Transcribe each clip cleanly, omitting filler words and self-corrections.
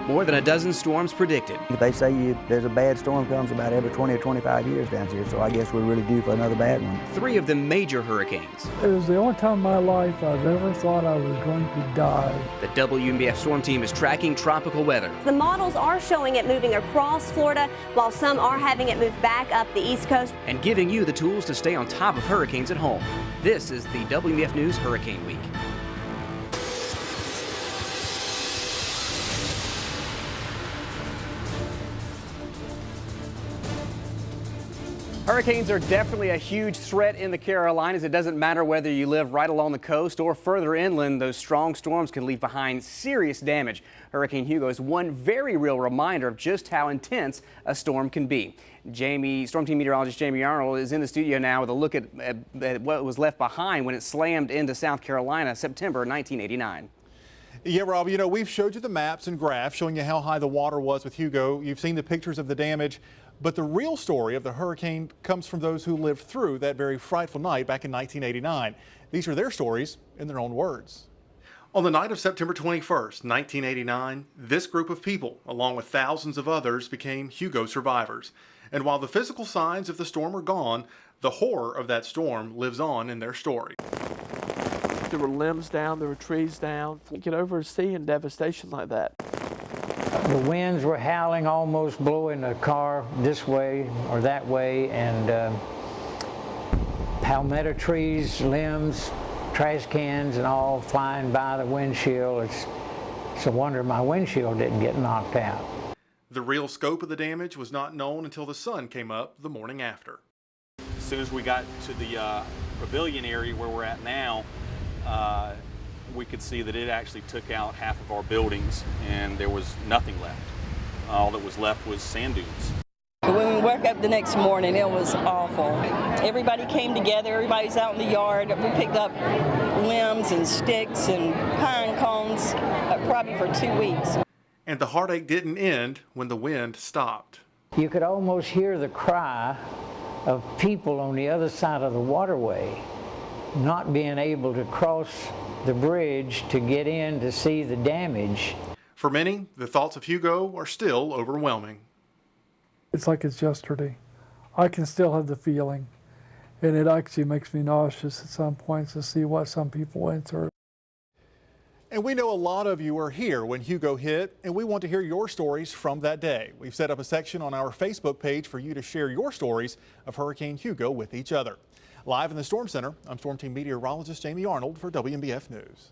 more than a dozen storms predicted. They say there's a bad storm comes about every 20 or 25 years down here, so I guess we're really due for another bad one. 3 of them major hurricanes. It was the only time in my life I've ever thought I was going to die. The WNBF storm team is tracking tropical weather. The models are showing it moving across Florida, while some are having it move back up the East Coast. And giving you the tools to stay on top of hurricanes at home. This is the WNBF News Hurricane Week. Hurricanes are definitely a huge threat in the Carolinas. It doesn't matter whether you live right along the coast or further inland, those strong storms can leave behind serious damage. Hurricane Hugo is one very real reminder of just how intense a storm can be. Storm team meteorologist Jamie Arnold is in the studio now with a look at what was left behind when it slammed into South Carolina September 1989. Yeah, Rob, you know, we've showed you the maps and graphs showing you how high the water was with Hugo. You've seen the pictures of the damage. But the real story of the hurricane comes from those who lived through that very frightful night back in 1989. These are their stories in their own words. On the night of September 21st, 1989, this group of people, along with thousands of others, became Hugo survivors. And while the physical signs of the storm are gone, the horror of that storm lives on in their story. There were limbs down, there were trees down. You get over seeing devastation like that. The winds were howling, almost blowing the car this way or that way, and palmetto trees, limbs, trash cans, and all flying by the windshield. It's a wonder my windshield didn't get knocked out. The real scope of the damage was not known until the sun came up the morning after. As soon as we got to the pavilion area where we're at now, we could see that it actually took out half of our buildings and there was nothing left. All that was left was sand dunes. When we woke up the next morning, it was awful. Everybody came together, everybody's out in the yard. We picked up limbs and sticks and pine cones probably for 2 weeks. And the heartache didn't end when the wind stopped. You could almost hear the cry of people on the other side of the waterway not being able to cross the bridge to get in to see the damage. For many, the thoughts of Hugo are still overwhelming. It's like it's yesterday. I can still have the feeling, and it actually makes me nauseous at some points to see what some people went through. And we know a lot of you were here when Hugo hit, and we want to hear your stories from that day. We've set up a section on our Facebook page for you to share your stories of Hurricane Hugo with each other. Live in the Storm Center, I'm Storm Team meteorologist Jamie Arnold for WNBF News.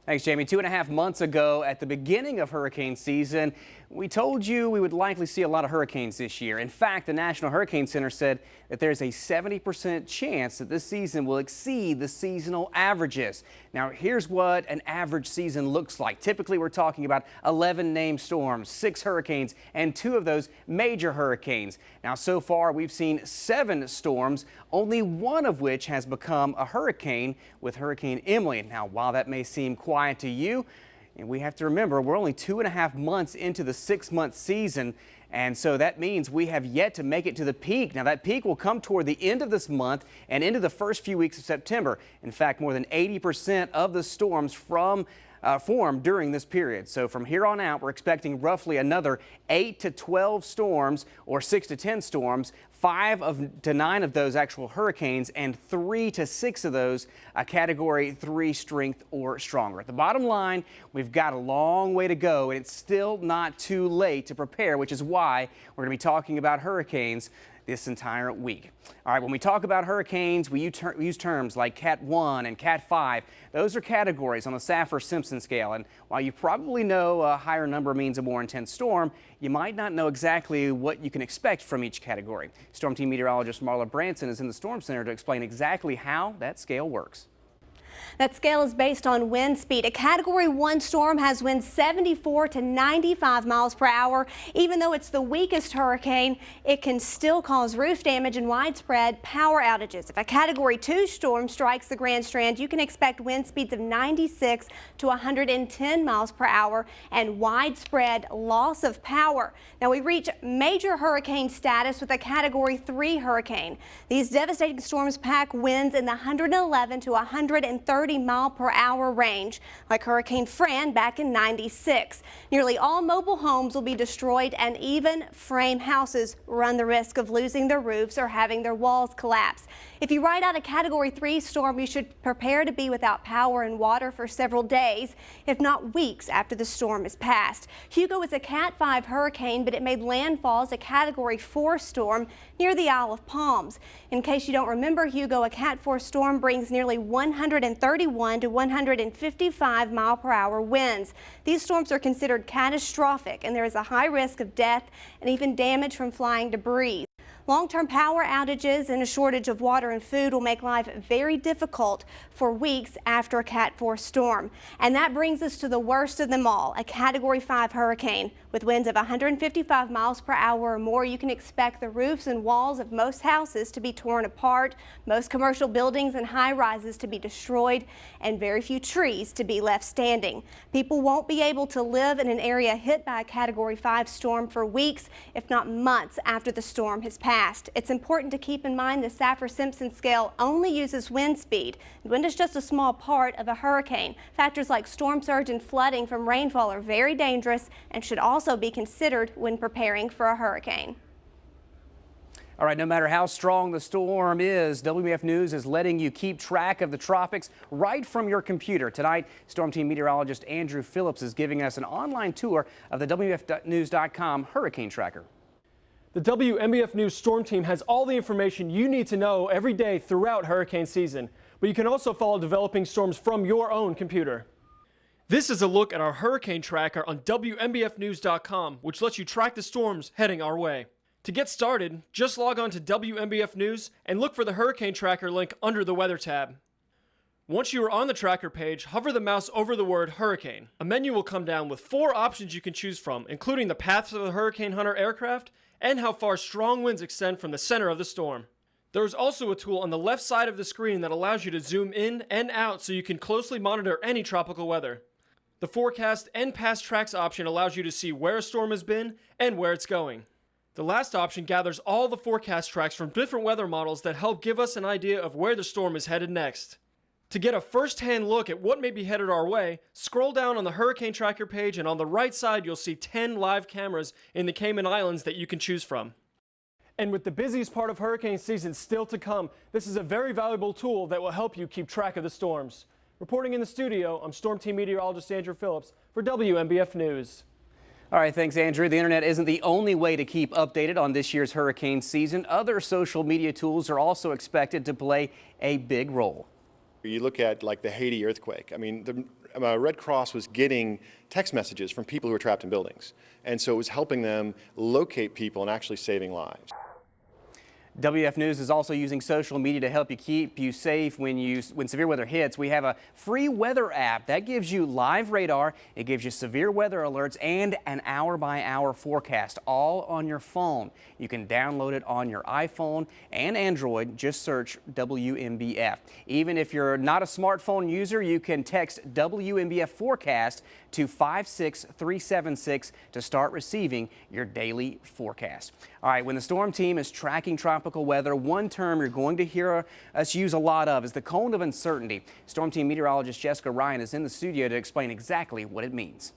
Thanks, Jamie. 2.5 months ago, at the beginning of hurricane season, we told you we would likely see a lot of hurricanes this year. In fact, the National Hurricane Center said that there's a 70% chance that this season will exceed the seasonal averages. Now, here's what an average season looks like. Typically, we're talking about 11 named storms, 6 hurricanes, and 2 of those major hurricanes. Now, so far, we've seen 7 storms, only 1 of which has become a hurricane with Hurricane Emily. Now, while that may seem quiet to you, and we have to remember, we're only 2.5 months into the 6-month season, and so that means we have yet to make it to the peak. Now, that peak will come toward the end of this month and into the first few weeks of September. In fact, more than 80% of the storms form during this period. So from here on out, we're expecting roughly another 8 to 12 storms or 6 to 10 storms, 5 to 9 of those actual hurricanes, and 3 to 6 of those a Category 3 strength or stronger. At the bottom line, we've got a long way to go, and it's still not too late to prepare, which is why we're going to be talking about hurricanes this entire week. All right, when we talk about hurricanes, we use terms like Cat 1 and Cat 5. Those are categories on the Saffir-Simpson scale, and while you probably know a higher number means a more intense storm, you might not know exactly what you can expect from each category. Storm Team meteorologist Marla Branson is in the Storm Center to explain exactly how that scale works. That scale is based on wind speed. A Category 1 storm has winds 74 to 95 miles per hour. Even though it's the weakest hurricane, it can still cause roof damage and widespread power outages. If a Category 2 storm strikes the Grand Strand, you can expect wind speeds of 96 to 110 miles per hour and widespread loss of power. Now, we reach major hurricane status with a Category 3 hurricane. These devastating storms pack winds in the 111 to 130 130-mile-per-hour range, like Hurricane Fran back in '96. Nearly all mobile homes will be destroyed, and even frame houses run the risk of losing their roofs or having their walls collapse. If you ride out a Category 3 storm, you should prepare to be without power and water for several days, if not weeks, after the storm is passed. Hugo is a Cat 5 hurricane, but it made landfall as a Category 4 storm near the Isle of Palms. In case you don't remember, Hugo, a Cat 4 storm, brings nearly 131 to 155 mile-per-hour winds. These storms are considered catastrophic, and there is a high risk of death and even damage from flying debris. Long-term power outages and a shortage of water and food will make life very difficult for weeks after a Cat 4 storm. And that brings us to the worst of them all, a Category 5 hurricane. With winds of 155 miles per hour or more, you can expect the roofs and walls of most houses to be torn apart, most commercial buildings and high-rises to be destroyed, and very few trees to be left standing. People won't be able to live in an area hit by a Category 5 storm for weeks, if not months, after the storm has passed. It's important to keep in mind the Saffir-Simpson scale only uses wind speed. Wind is just a small part of a hurricane. Factors like storm surge and flooding from rainfall are very dangerous and should also be considered when preparing for a hurricane. All right, no matter how strong the storm is, WMBF News is letting you keep track of the tropics right from your computer. Tonight, Storm Team meteorologist Andrew Phillips is giving us an online tour of the WMBFnews.com Hurricane Tracker. The WMBF News Storm Team has all the information you need to know every day throughout hurricane season, but you can also follow developing storms from your own computer. This is a look at our hurricane tracker on WMBFnews.com, which lets you track the storms heading our way. To get started, just log on to WMBF News and look for the hurricane tracker link under the weather tab. Once you are on the tracker page, hover the mouse over the word hurricane. A menu will come down with 4 options you can choose from, including the paths of the Hurricane Hunter aircraft and how far strong winds extend from the center of the storm. There is also a tool on the left side of the screen that allows you to zoom in and out so you can closely monitor any tropical weather. The forecast and past tracks option allows you to see where a storm has been and where it's going. The last option gathers all the forecast tracks from different weather models that help give us an idea of where the storm is headed next. To get a first-hand look at what may be headed our way, scroll down on the Hurricane Tracker page, and on the right side you'll see 10 live cameras in the Cayman Islands that you can choose from. And with the busiest part of hurricane season still to come, this is a very valuable tool that will help you keep track of the storms. Reporting in the studio, I'm Storm Team meteorologist Andrew Phillips for WMBF News. All right, thanks, Andrew. The internet isn't the only way to keep updated on this year's hurricane season. Other social media tools are also expected to play a big role. You look at like the Haiti earthquake. I mean, the Red Cross was getting text messages from people who were trapped in buildings. And so it was helping them locate people and actually saving lives. WF News is also using social media to help you keep you safe when severe weather hits. We have a free weather app that gives you live radar. It gives you severe weather alerts and an hour-by-hour forecast all on your phone. You can download it on your iPhone and Android. Just search WMBF. Even if you're not a smartphone user, you can text WMBF forecast to 56376 to start receiving your daily forecast. All right, when the Storm Team is tracking tropical weather, one term you're going to hear us use a lot of is the cone of uncertainty. Storm Team meteorologist Jessica Ryan is in the studio to explain exactly what it means.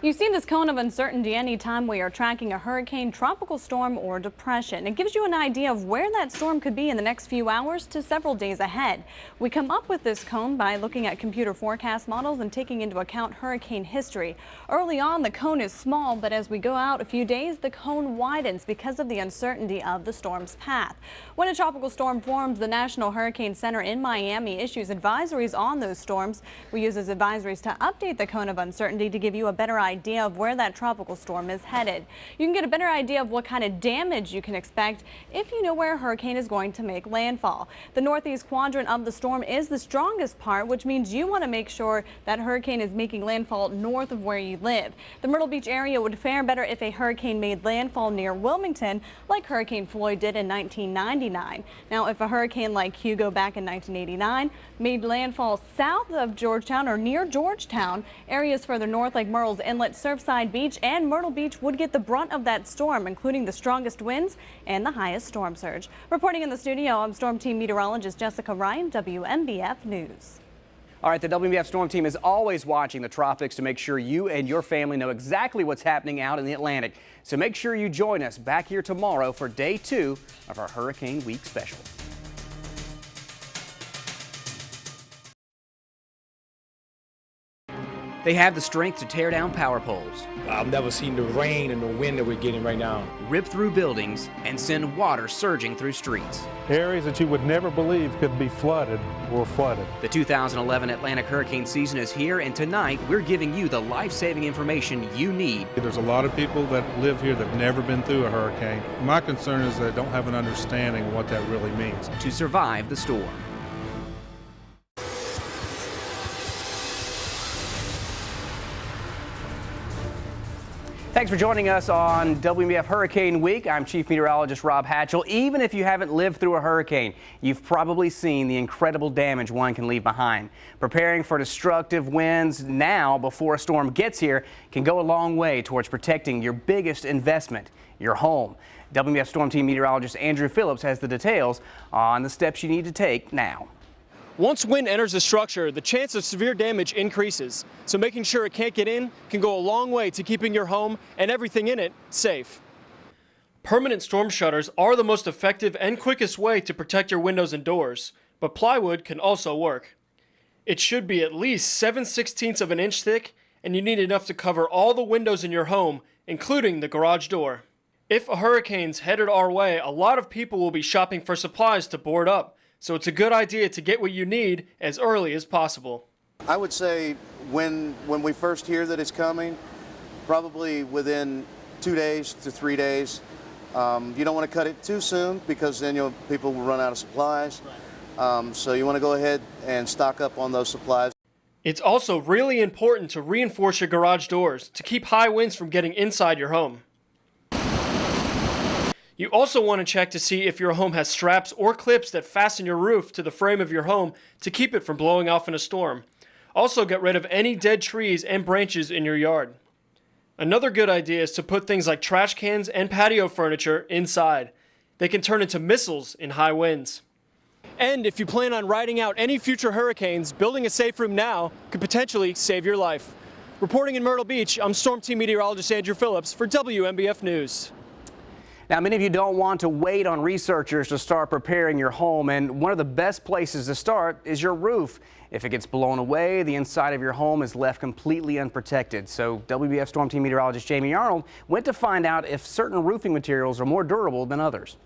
You see this cone of uncertainty anytime we are tracking a hurricane, tropical storm, or depression. It gives you an idea of where that storm could be in the next few hours to several days ahead. We come up with this cone by looking at computer forecast models and taking into account hurricane history. Early on, the cone is small, but as we go out a few days, the cone widens because of the uncertainty of the storm's path. When a tropical storm forms, the National Hurricane Center in Miami issues advisories on those storms. We use those advisories to update the cone of uncertainty to give you a better idea of where that tropical storm is headed. You can get a better idea of what kind of damage you can expect if you know where a hurricane is going to make landfall. The northeast quadrant of the storm is the strongest part, which means you want to make sure that hurricane is making landfall north of where you live. The Myrtle Beach area would fare better if a hurricane made landfall near Wilmington, like Hurricane Floyd did in 1999. Now, if a hurricane like Hugo back in 1989 made landfall south of Georgetown or near Georgetown, areas further north like Murrells Inlet, Surfside Beach, and Myrtle Beach would get the brunt of that storm, including the strongest winds and the highest storm surge. Reporting in the studio, I'm Storm Team meteorologist Jessica Ryan, WMBF News. All right, the WMBF Storm Team is always watching the tropics to make sure you and your family know exactly what's happening out in the Atlantic. So make sure you join us back here tomorrow for day 2 of our Hurricane Week special. They have the strength to tear down power poles. I've never seen the rain and the wind that we're getting right now. Rip through buildings and send water surging through streets. Areas that you would never believe could be flooded were flooded. The 2011 Atlantic hurricane season is here, and tonight we're giving you the life-saving information you need. There's a lot of people that live here that have never been through a hurricane. My concern is they don't have an understanding of what that really means. To survive the storm. Thanks for joining us on WMBF Hurricane Week. I'm Chief Meteorologist Rob Hatchell. Even if you haven't lived through a hurricane, you've probably seen the incredible damage one can leave behind. Preparing for destructive winds now before a storm gets here can go a long way towards protecting your biggest investment, your home. WMBF Storm Team Meteorologist Andrew Phillips has the details on the steps you need to take now. Once wind enters the structure, the chance of severe damage increases. So making sure it can't get in can go a long way to keeping your home and everything in it safe. Permanent storm shutters are the most effective and quickest way to protect your windows and doors, but plywood can also work. It should be at least 7/16 of an inch thick, and you need enough to cover all the windows in your home, including the garage door. If a hurricane's headed our way, a lot of people will be shopping for supplies to board up. So it's a good idea to get what you need as early as possible. I would say when we first hear that it's coming, probably within 2 days to 3 days. You don't want to cut it too soon because then people will run out of supplies. So you want to go ahead and stock up on those supplies. It's also really important to reinforce your garage doors to keep high winds from getting inside your home. You also want to check to see if your home has straps or clips that fasten your roof to the frame of your home to keep it from blowing off in a storm. Also get rid of any dead trees and branches in your yard. Another good idea is to put things like trash cans and patio furniture inside. They can turn into missiles in high winds. And if you plan on riding out any future hurricanes, building a safe room now could potentially save your life. Reporting in Myrtle Beach, I'm Storm Team Meteorologist Andrew Phillips for WMBF News. Now, many of you don't want to wait on researchers to start preparing your home, and one of the best places to start is your roof. If it gets blown away, the inside of your home is left completely unprotected. So WBF Storm Team Meteorologist Jamie Arnold went to find out if certain roofing materials are more durable than others.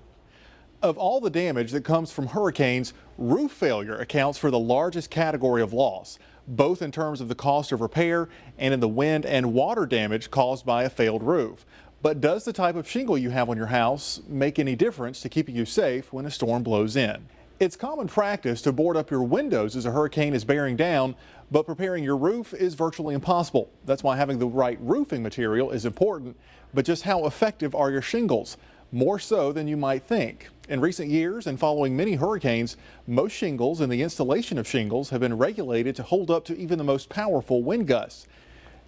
Of all the damage that comes from hurricanes, roof failure accounts for the largest category of loss, both in terms of the cost of repair and in the wind and water damage caused by a failed roof. But does the type of shingle you have on your house make any difference to keeping you safe when a storm blows in? It's common practice to board up your windows as a hurricane is bearing down, but preparing your roof is virtually impossible. That's why having the right roofing material is important. But just how effective are your shingles? More so than you might think. In recent years and following many hurricanes, most shingles and the installation of shingles have been regulated to hold up to even the most powerful wind gusts.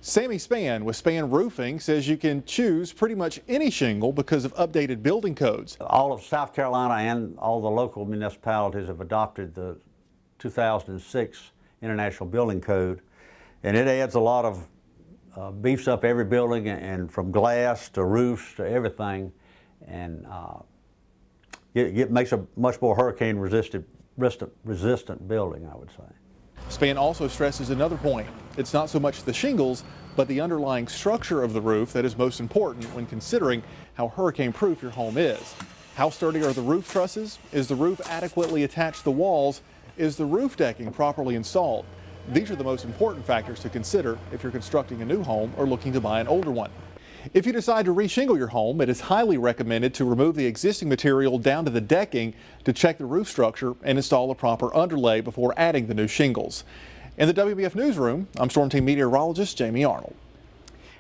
Sammy Spann with Spann Roofing says you can choose pretty much any shingle because of updated building codes. All of South Carolina and all the local municipalities have adopted the 2006 International Building Code, and it adds a lot of beefs up every building, and from glass to roofs to everything, and it makes a much more hurricane resistant building, I would say. Spann also stresses another point. It's not so much the shingles, but the underlying structure of the roof that is most important when considering how hurricane-proof your home is. How sturdy are the roof trusses? Is the roof adequately attached to the walls? Is the roof decking properly installed? These are the most important factors to consider if you're constructing a new home or looking to buy an older one. If you decide to reshingle your home, it is highly recommended to remove the existing material down to the decking to check the roof structure and install a proper underlay before adding the new shingles. In the WBF Newsroom, I'm Storm Team Meteorologist Jamie Arnold.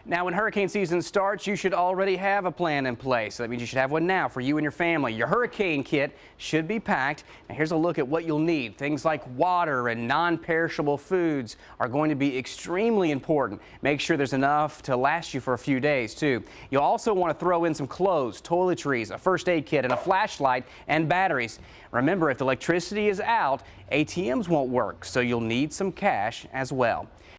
Now, when hurricane season starts, you should already have a plan in place. That means you should have one now for you and your family. Your hurricane kit should be packed. Now, here's a look at what you'll need. Things like water and non-perishable foods are going to be extremely important. Make sure there's enough to last you for a few days, too. You'll also want to throw in some clothes, toiletries, a first aid kit, and a flashlight and batteries. Remember, if the electricity is out, ATMs won't work, so you'll need some cash as well.